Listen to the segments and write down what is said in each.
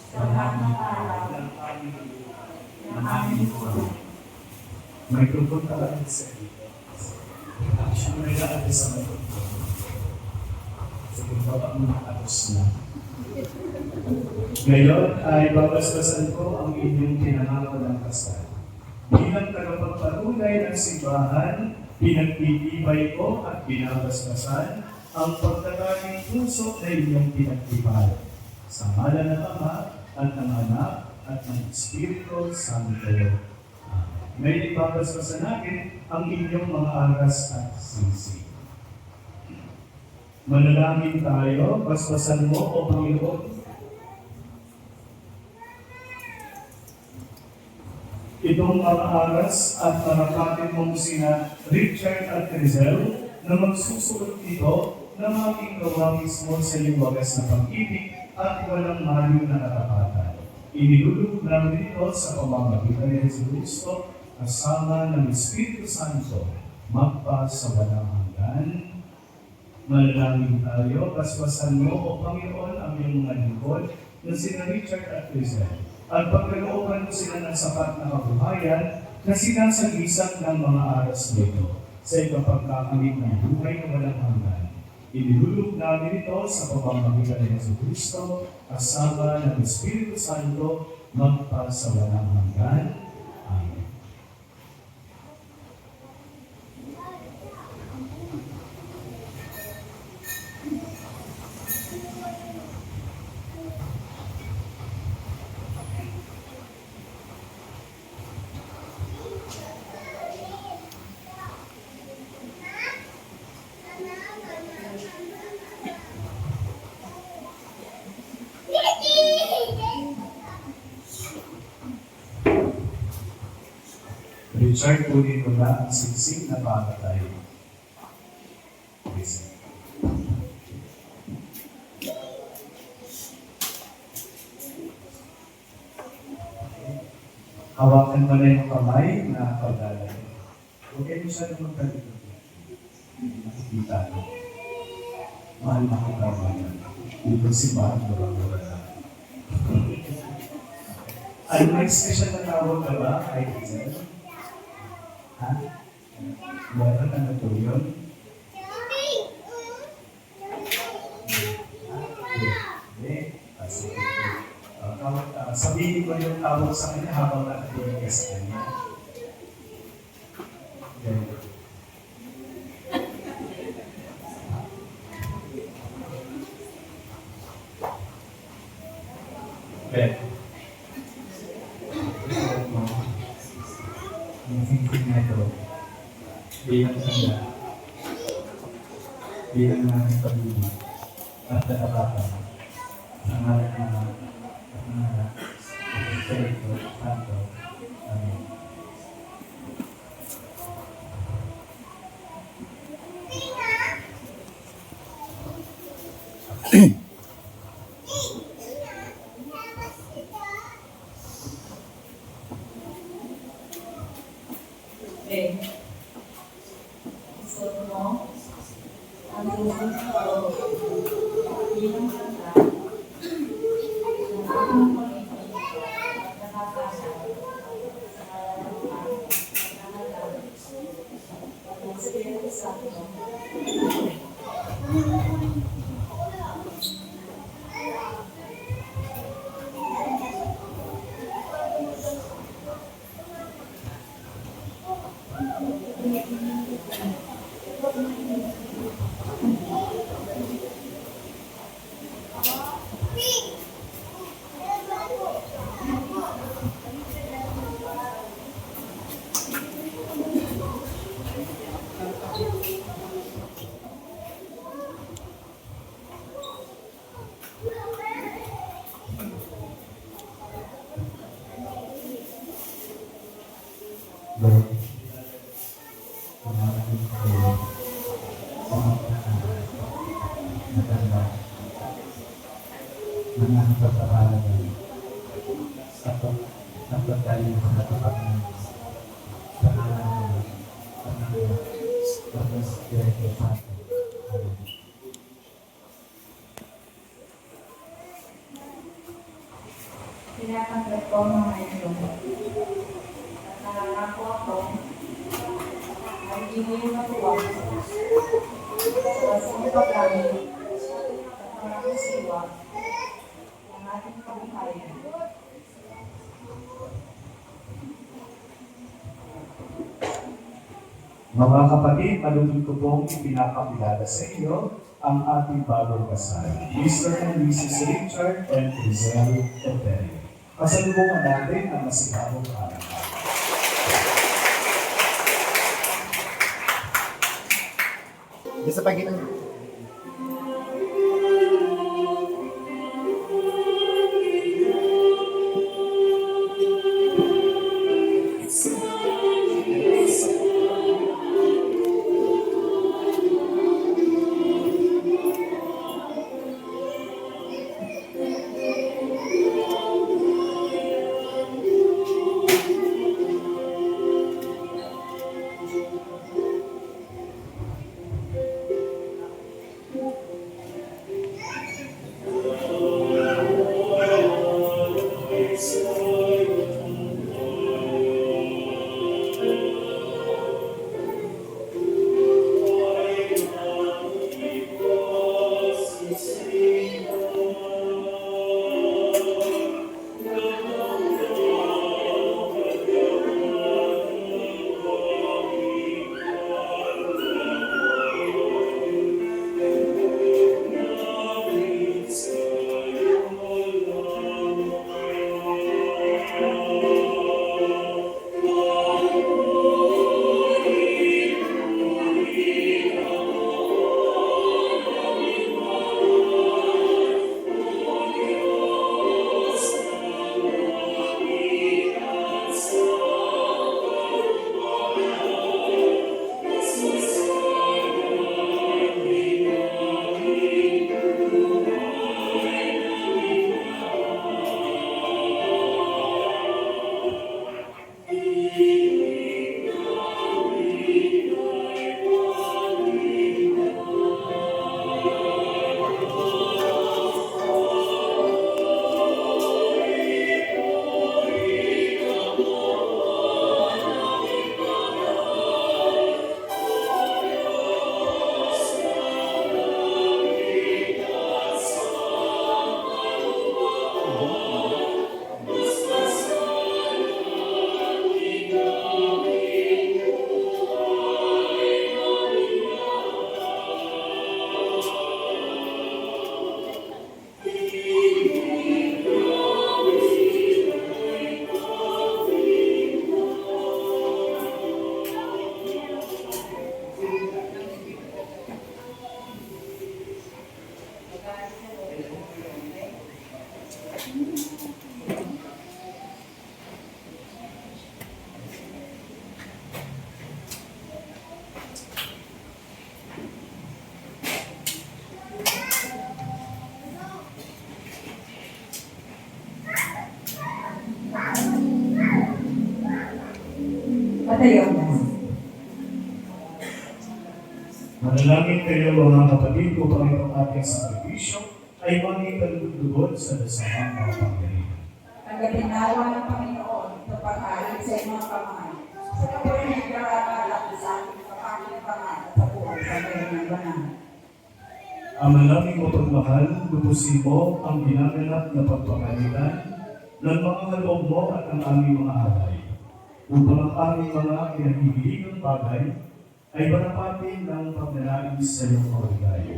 sa lahat ng araw ng aming buhay. May tungkol talaga sa iyo. Siya may lahat sa mga tungkol. Sa baba mo nakatapos na. Ngayon ay babasbasan ko ang inyong pinangako ng kasal. Bilang tagapagpatunay ng simbahan, pinagtitibay ko at binabasbasan ang pagkakaling puso na inyong pinagtibay. Sa ngalan ng Ama at ng Anak at ng Espiritu Santo. May ibabasbasan natin ang inyong mga aras at sisi. Manalangin tayo, basbasan mo o Panginoon. Itong mga aras at mga kapit mong sina Richard at Rizal na magsusunod dito na maging kawangis mo sa iyong wagas na pag-ibig at walang maliw na katapatan. Inilulog namin ito sa pamamagitan ni Jesucristo kasama ng Espiritu Santo magpa sa walang hanggan. Manalangin tayo, basbasan mo o Panginoon ang iyong mga lingkod na sina Richard at Rizal at pagkalooban mo sila ng sapat na kabuhayan na sinasagisag ng mga aras nito sa ikapagkakamit ng buhay na walang hanggan. Inilulog namin ito sa pamamagitan ni Jesucristo kasama ng Espiritu Santo magpa sa walang hanggan. Amen. Richard, kunin mo na ang singsing na para tayo. Hawakan mo na yung kamay na paglalay. Huwag kayo masyadong magkalito. Nakikita nyo. Mahal na katrabahan. Dito si Mahal mura-mura na. Ano na special na tawag ka ba kay Rizal? Ha? Meron ano po yun? Sabihin ko yung tawag sa kanya habang nakatingin ka sa kanya. Okay. Yung thinking na ito, bilang sanda, bilang namin pag-ibig, at nakapatan, ang alat na Espiritu Santo. Amen. Okay. So, mo, ang susunod ko, bilang sanda, na ang pag-ibig at nakakasal sa ngalan ng Ama at ng Anak at ng Espiritu Santo. Lord, tinatanggap ko ang mga ito. At nangangako ako na hindi mo yung matuwa sa mga pagkain at maraming siwa ng ating kabuhayan. Mga kapatid, malugod ko pong ipinapakilala sa inyo ang ating bagong kasal, Mr. and Mrs. Richard and Rizal Oteri. Pasalubungan natin ang masigabong kaalaman. Bisa pagi na. Patayo na. Manalangin kayo mga kapatid upang itong ating sakripisyo ay maging kalugod sa dasamang mga pangyarihan. Tanggapin nawa ng Panginoon ito pagkain sa iyong mga kamay. Sa kapatid na nagkakalak sa ating kapakinabangan at sa buhay sa ngayon ng banal. Ama naming mapagmahal, lubusin mo ang ginaganak na pagpapalitan ng mga kaloob mo at ang aming mga alay, upang ang aming mga pinaghihilingang bagay ay manapatin ng pagnanais sa iyong kawigayo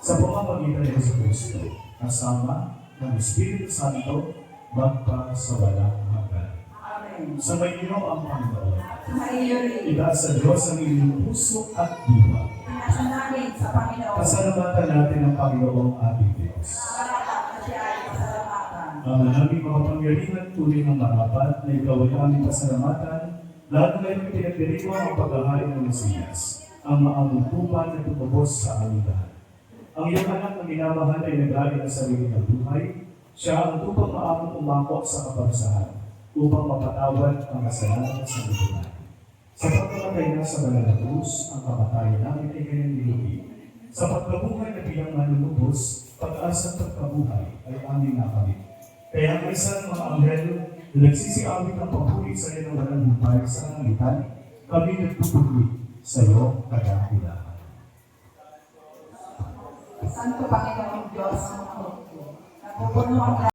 sa pamamagitan ng Yesu Cristo, kasama ng Espiritu Santo, magpa sa walang hanggan. Amen. Sa may ang Panginoon, Sa iyo rin, itaas sa Diyos ang inyong puso at diwa. pinasa namin sa Panginoon. Pasalamatan natin ang Panginoong ating Diyos. Maranatha na siya ay pasalamatan. Ang aming mga pangyarihan tuloy ng marapat na ikaw ay aming pasalamatan, lalo na yung pinagdiriwang ang paghahain ng Mesiyas, ang maamutupan na tumubos sa aming lahat. Ang iyong anak na minamahal ay nag-alin ang sarili ng buhay, siya ang tupang maamong umangkok sa kaparusahan, upang mapatawad ang kasalanan sa lipunan. Sa pagkamatay na sa banal na krus, ang kamatayan namin ay kanyang nilugi. Sa pagkabuhay na bilang manunubos, pag-asa at pagkabuhay ay aming nakamit. Kaya ang isang mga anghel na nagsisiawit ng papuri sa iyo ng walang hintay sa kalangitan, kami nagpupuri sa iyo kadakilaan. Santo Panginoong Diyos ng mga napupuno ang